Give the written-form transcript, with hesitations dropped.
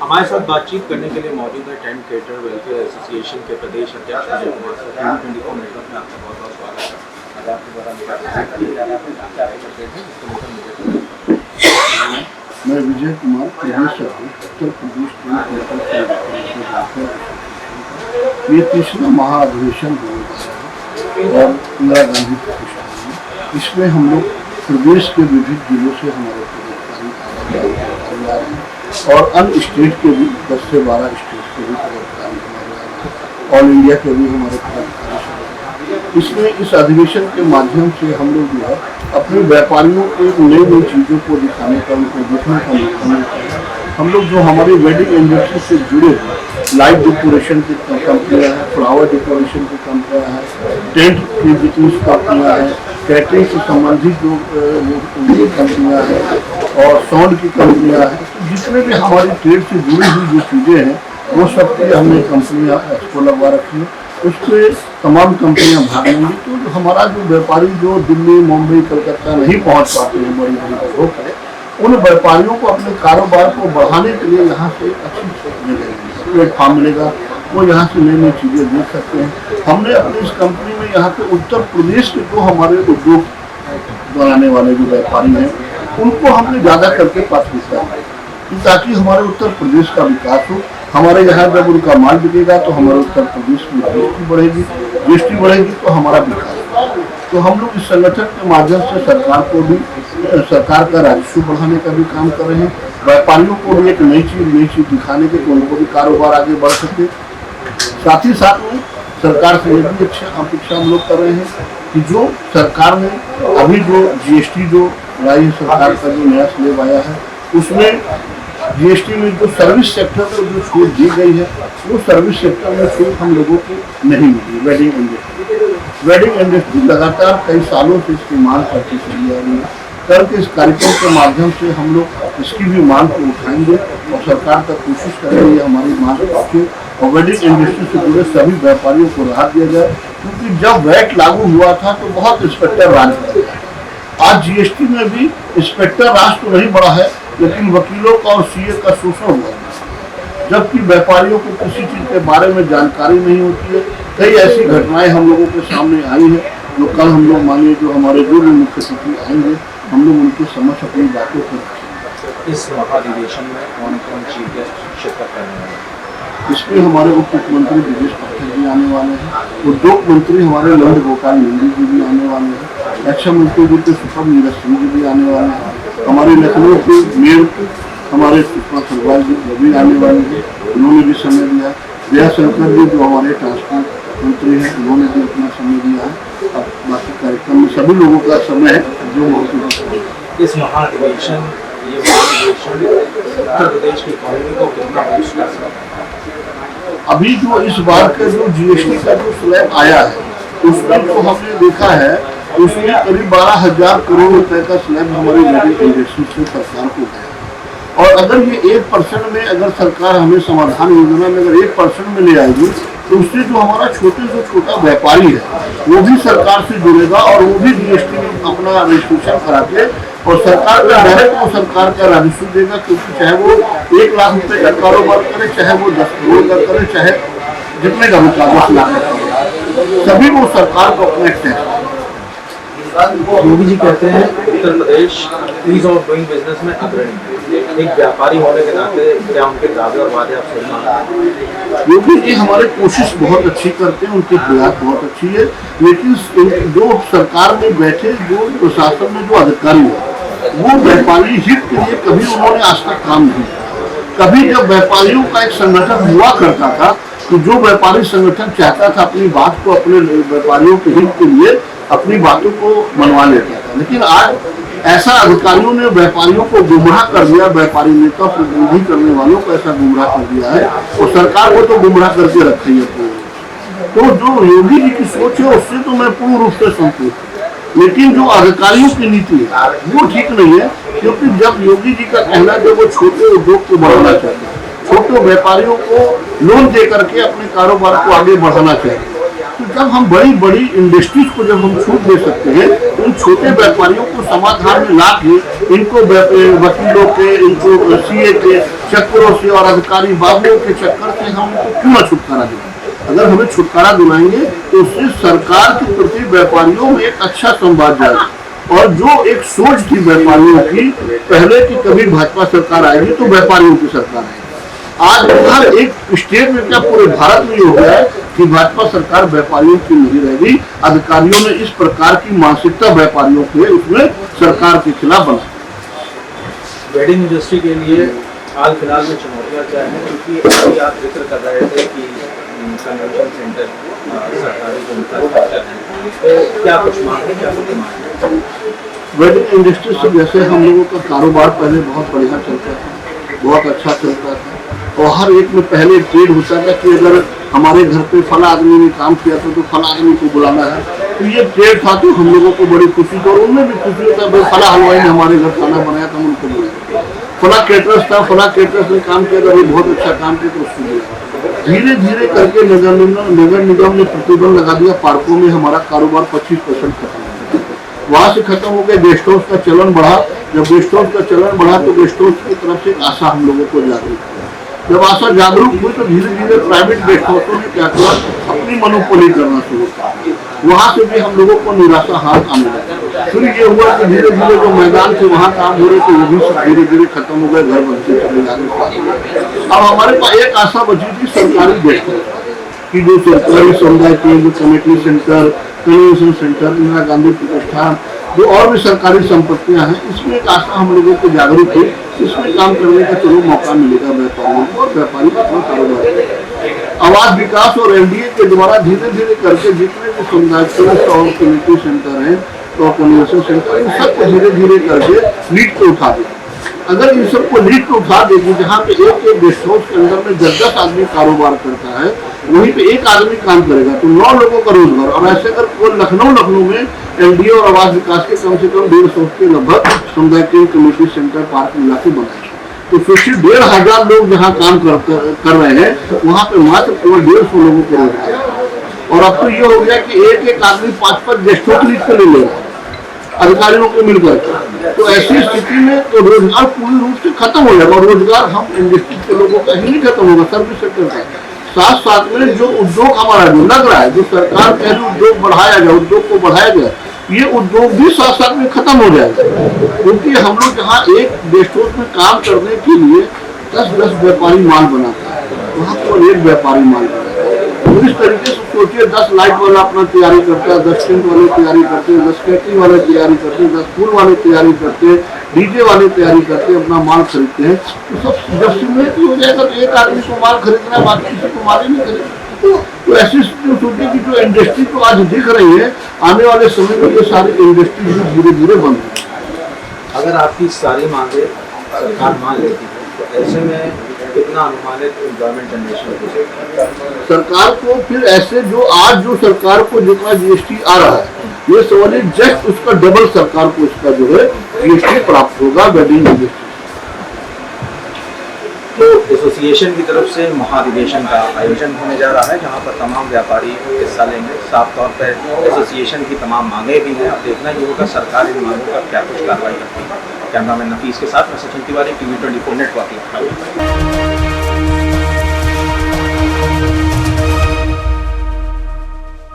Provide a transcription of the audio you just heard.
हमारे साथ बातचीत करने के लिए मौजूद है टेंट क्रिएटर वेलफेयर एसोसिएशन के प्रदेश अध्यक्ष विजय कुमार सर। 24 नेटवर्क में आपका बहुत बहुत स्वागत है। आज आपके द्वारा मैं विजय कुमार प्रदेश उत्तर प्रदेश ये तीसरा महाअधिवेशन होगा और इंदिरा गांधी प्रतिष्ठान में, इसमें हम लोग प्रदेश के विभिन्न जिलों से हमारे पदाधिकारी आ रहे हैं और अन्य स्टेट के भी 10 से 12 स्टेट के भी पदाधिकारी हमारे आ रहे हैं, ऑल इंडिया के भी हमारे पदाधिकारी। इसमें इस अधिवेशन के माध्यम से हम लोग जो है अपने व्यापारियों को नई नई चीज़ों को दिखाने का, उनको देखने का मौका मिलता है। हम लोग जो हमारी वेडिंग इंडस्ट्री से जुड़े हैं, लाइट डेकोरेशन की कंपनियाँ हैं, फ्लावर डेकोरेशन की कंपनियाँ हैं, टेंट की बिजनेस कंपनियाँ हैं, कैटरिंग से संबंधित जो कंपनियाँ हैं और साउंड की कंपनियाँ हैं, तो जितने भी हमारी ट्रेड से जुड़ी हुई जो चीज़ें हैं वो सब की हमने कंपनियाँ एक्सपो लगवा रखी हैं। उसमें तमाम कंपनियां भाग लेंगी। तो हमारा जो व्यापारी जो दिल्ली, मुंबई, कलकत्ता नहीं पहुंच पाते हैं बड़ी बड़ी जगहों पर, उन व्यापारियों को अपने कारोबार को बढ़ाने के लिए यहाँ से अच्छी प्लेटफॉर्म मिलेगा, वो यहाँ से नई नई चीज़ें देख सकते हैं। हमने अपनी इस कंपनी में यहाँ पे उत्तर प्रदेश के जो हमारे उद्योग बनाने वाले जो व्यापारी हैं उनको हमने ज़्यादा करके प्राथमिकता दी, ताकि हमारे उत्तर प्रदेश का विकास हो। हमारे यहाँ जब उनका माल बिकेगा तो हमारे उत्तर प्रदेश में जीएसटी बढ़ेगी, जीएसटी बढ़ेगी तो हमारा विकास। तो हम लोग इस संगठन के माध्यम से सरकार को भी, सरकार का राजस्व बढ़ाने का भी काम कर रहे हैं, व्यापारियों को भी एक नई चीज़ दिखाने के, तो उनको भी कारोबार आगे बढ़ सके। साथ ही साथ में सरकार से ये भी अच्छा अपेक्षा हम लोग कर रहे हैं कि जो सरकार ने अभी जो जीएसटी जो लाई सरकार का जो नया स्लैब आया है, उसमें जीएसटी में जो सर्विस सेक्टर को जो छूट दी गई है, वो सर्विस सेक्टर में छूट हम लोगों को नहीं मिली। वेडिंग इंडस्ट्री लगातार कई सालों से इसकी मांग करती चली आ रही है। कल के इस कार्यक्रम के माध्यम से हम लोग इसकी भी मांग को उठाएंगे और सरकार तक कोशिश करेंगे हमारी मांग पहुँचे और वेडिंग इंडस्ट्री से जुड़े सभी व्यापारियों को राहत दिया जाए। क्योंकि जब वैट लागू हुआ था तो बहुत इंस्पेक्टर राज बढ़ गया। आज जीएसटी में भी इंस्पेक्टर राज तो नहीं बढ़ा है, लेकिन वकीलों का और सीए का शोषण हुआ है, जबकि व्यापारियों को किसी चीज़ के बारे में जानकारी नहीं होती है। कई ऐसी घटनाएं हम लोगों के सामने आई हैं जो कल हम लोग मानिए जो हमारे जो भी मुख्य सचिव आएंगे हम लोग उनके समझ अपनी बातों को रखेंगे। इस महाधिवेशन में कौन कौन चीफ गेस्ट शिरकत करने वाले हैं? इसमें हमारे उप मुख्यमंत्री ब्रजेश पाठक जी आने वाले हैं, उद्योग मंत्री हमारे नंद गोपाल नंदी जी भी आने वाले हैं, रक्षा मंत्री जी के सुपम नीरज सिंह जी भी आने वाले हैं, हमारे लखनऊ के मेयर हमारे सुषमा सरवाल जी वो भी आने वाले हैं, उन्होंने भी समय दिया। दया शंकर जी जो हमारे ट्रांसपोर्ट मंत्री हैं उन्होंने भी अपना समय दिया है। अब बाकी कार्यक्रम में सभी लोगों का समय है जो मौजूद है। इस महाधिवेशन उत्तर प्रदेश की इकोनॉमी को कितना बूस्ट कर सकता है? अभी जो इस बार का जो जीएसटी का जो स्लैब आया है उसमें जो हमने देखा है उसमें करीब 12,000 करोड़ रुपए का स्लैब हमारी वेडिंग इंडस्ट्री से सरकार को गया। और अगर ये 1% में अगर सरकार हमें समाधान योजना में अगर 1% में ले आएगी तो उससे जो हमारा छोटा व्यापारी है वो भी सरकार से जुड़ेगा और वो भी जीएसटी में अपना रजिस्ट्रेशन करा के और सरकार का डायरेक्ट वो सरकार का राजस्व देगा। क्योंकि चाहे वो 1 लाख रुपए का कारोबार करे, चाहे वो 10 करोड़ का करे, चाहे जितने का भी 10 लाख का करे, सभी वो सरकार को अपना टैक्स। योगी जी कहते हैं Uttar Pradesh ease of doing business में अग्रणी है। एक व्यापारी होने के नाते क्या उनके दावे और वादे आप सही मानते हैं? योगी जी हमारे कोशिश बहुत अच्छी करते हैं, उनकी प्रयास बहुत अच्छी है, लेकिन जो सरकार में बैठे जो प्रशासन में जो अधिकारी है वो व्यापारी हित के लिए कभी उन्होंने आज तक काम नहीं किया। कभी जब व्यापारियों का एक संगठन हुआ करता था तो जो व्यापारी संगठन चाहता था अपनी बात को अपने व्यापारियों के हित के लिए अपनी बातों को मनवा लेता था, लेकिन आज ऐसा अधिकारियों ने व्यापारियों को गुमराह कर दिया, व्यापारी नेता प्रतिनिधि करने वालों को ऐसा गुमराह कर दिया है और सरकार को तो गुमराह करके रखी है। तो जो योगी जी की सोच है उससे तो मैं पूर्ण रूप से संतुष्ट हूँ, लेकिन जो अधिकारियों की नीति है वो ठीक नहीं है। क्योंकि जब योगी जी का कहना जब वो छोटे उद्योग को बढ़ाना चाहते हैं, छोटे व्यापारियों को लोन दे करके अपने कारोबार को आगे बढ़ाना चाहिए, तो जब हम बड़ी इंडस्ट्रीज को जब हम छूट दे सकते हैं तो उन छोटे व्यापारियों को समाधान में ला के इनको वकीलों के, इनको सीए के चक्करों से और अधिकारी बाबुओं के चक्कर से हम उनको क्यों न छुटकारा दें। अगर हमें छुटकारा दिलाएंगे तो उससे सरकार के प्रति व्यापारियों में एक अच्छा संवाद जाएगा। और जो एक सोच थी व्यापारियों की पहले कि कभी भाजपा सरकार आएगी तो व्यापारियों की सरकार आएगी, आज हर एक स्टेट में क्या पूरे भारत में हो गया है कि भाजपा सरकार व्यापारियों की नहीं रहेगी। अधिकारियों ने इस प्रकार की मानसिकता व्यापारियों के उसमें सरकार के खिलाफ बना। वेडिंग इंडस्ट्री के लिए हाल फिलहाल में चुनौतियाँ क्या हैं, क्योंकि अभी आप जिक्र कर रहे थे कि कन्वेंशन सेंटर सरकारी जो इंफ्रास्ट्रक्चर है, तो क्या कुछ मांग है, क्या कुछ मांग है? वेडिंग इंडस्ट्री से जैसे हम लोगों का कारोबार पहले बहुत बढ़िया चलता था, बहुत अच्छा चलता था, और हर एक में पहले ट्रेड होता था कि अगर हमारे घर पे फला आदमी ने काम किया था तो फला आदमी को बुलाना है, तो ये ट्रेड था। तो हम लोगों को बड़ी खुशी थी और उनमें भी खुशी होता है, भाई फला हलवाई ने हमारे घर खाना बनाया था, हम उनको बुलाया। फला केटरर्स था, फला केटरर्स ने काम किया था, भाई बहुत अच्छा काम किया, तो उसको बुलाया। धीरे धीरे करके नगर निगम ने प्रतिबंध लगा दिया, पार्कों में हमारा कारोबार 25% खत्म हो गया। वहां से खत्म हो गया, गेस्ट हाउस का चलन बढ़ा। जब गेस्ट हाउस का चलन बढ़ा तो गेस्ट हाउस की तरफ से आशा हम लोगों को जागरूक हुई। जब आशा जागरूक हुई तो धीरे धीरे प्राइवेट गेस्ट हाउसों ने क्या किया, अपनी मोनोपोली करना शुरू किया। वहां से भी हम लोगों को निराशा हाथ आने लगा। फिर ये हुआ कि धीरे धीरे जो मैदान से वहाँ काम हो रहे थे वो भी सब धीरे धीरे खत्म हो गए, घर बनते चले जाने। अब हमारे पास एक आशा बची थी सरकारी गेस्ट हाउस की, जो सरकारी समुदाय के जो committee centre, convention centre, Indira Gandhi प्रतिष्ठान, जो और भी सरकारी संपत्तियां हैं, इसमें एक आशा हम लोगों को जागरूक हुई, इसमें काम करने का चलो मौका मिलेगा व्यापारियों को, और व्यापारी अपना कारोबार। आवास विकास और एनडीए के द्वारा धीरे धीरे करके जितने भी समुदाय और कम्युनिटी सेंटर हैं तो कन्वेंशन सेंटर, इन सबको धीरे धीरे करके लीड पे उठा देगा। अगर इन सबको लीड पे उठा देगी, जहाँ पे एक एक गेस्ट हाउस के अंदर में 10-10 आदमी कारोबार करता है, वहीं पे एक आदमी काम करेगा तो 9 लोगों का रोजगार। और ऐसे अगर कोई लखनऊ में एनडीए और आवास विकास के कम से कम 150 के लगभग समुदाय के कम्युनिटी सेंटर पार्क इलाके बनाए, तो फिर से 1500 लोग जहाँ काम कर रहे हैं वहाँ पे मात्र केवल 150 लोगों को रोजगार। और अब तो ये हो गया कि एक एक आदमी 5-5 गेस्ट हाउस लीड पे ले लेगा अधिकारियों को मिलकर। तो ऐसी स्थिति में तो रोजगार पूरी रूप से खत्म हो जाएगा। और रोजगार हम इंडस्ट्री के लोगों का ही नहीं खत्म होगा, सर्विस सेक्टर का। साथ साथ में जो उद्योग हमारा जो लग रहा है, जो सरकार कह रही उद्योग बढ़ाया जाए, उद्योग को बढ़ाया जाए, ये उद्योग भी साथ साथ में खत्म हो जाएगा। क्योंकि हम लोग जहाँ एक गेस्ट हाउस में काम करने के लिए 10-10 व्यापारी माल बनाता है, वहाँ केवल एक व्यापारी माल बनाता है। तो इस तरीके से सोचिए, 10 लाइट वाला अपना तैयारी करता है, 10 टेंट वाले तैयारी करते हैं, 10 कैटरिंग वाले तैयारी करते हैं, 10 फूल वाले तैयारी करते हैं, डीजे वाले तैयारी करते हैं, अपना माल खरीदते हैं। तो सब जब सिमलेट हो जाएगा तो एक आदमी को माल खरीदना है, बाकी किसी को माल ही नहीं खरीदना। तो ऐसी सोचिए कि जो इंडस्ट्री तो आज दिख रही है, आने वाले समय में ये सारी इंडस्ट्री धीरे धीरे बंद है। अगर आपकी सारी मांगे सरकार मान लेती है तो ऐसे में कितना अनुमानित एम्प्लॉयमेंट जनरेशन हो? सरकार को फिर ऐसे जो सरकार को जितना जीएसटी आ रहा है, ये सवाल जस्ट उसका डबल सरकार को इसका जो है जीएसटी प्राप्त होगा वेडिंग इंडस्ट्री। तो एसोसिएशन की तरफ से महाधिवेशन का आयोजन होने जा रहा है, जहां पर तमाम व्यापारी हिस्सा लेंगे। साफ तौर पर एसोसिएशन की तमाम मांगे भी हैं। अब देखना ये होगा सरकार इन मांगों पर क्या कुछ कार्रवाई करती है। कैमरामैन नफीस के साथ मैं सचिन तिवारी, TV24 नेटवर्क।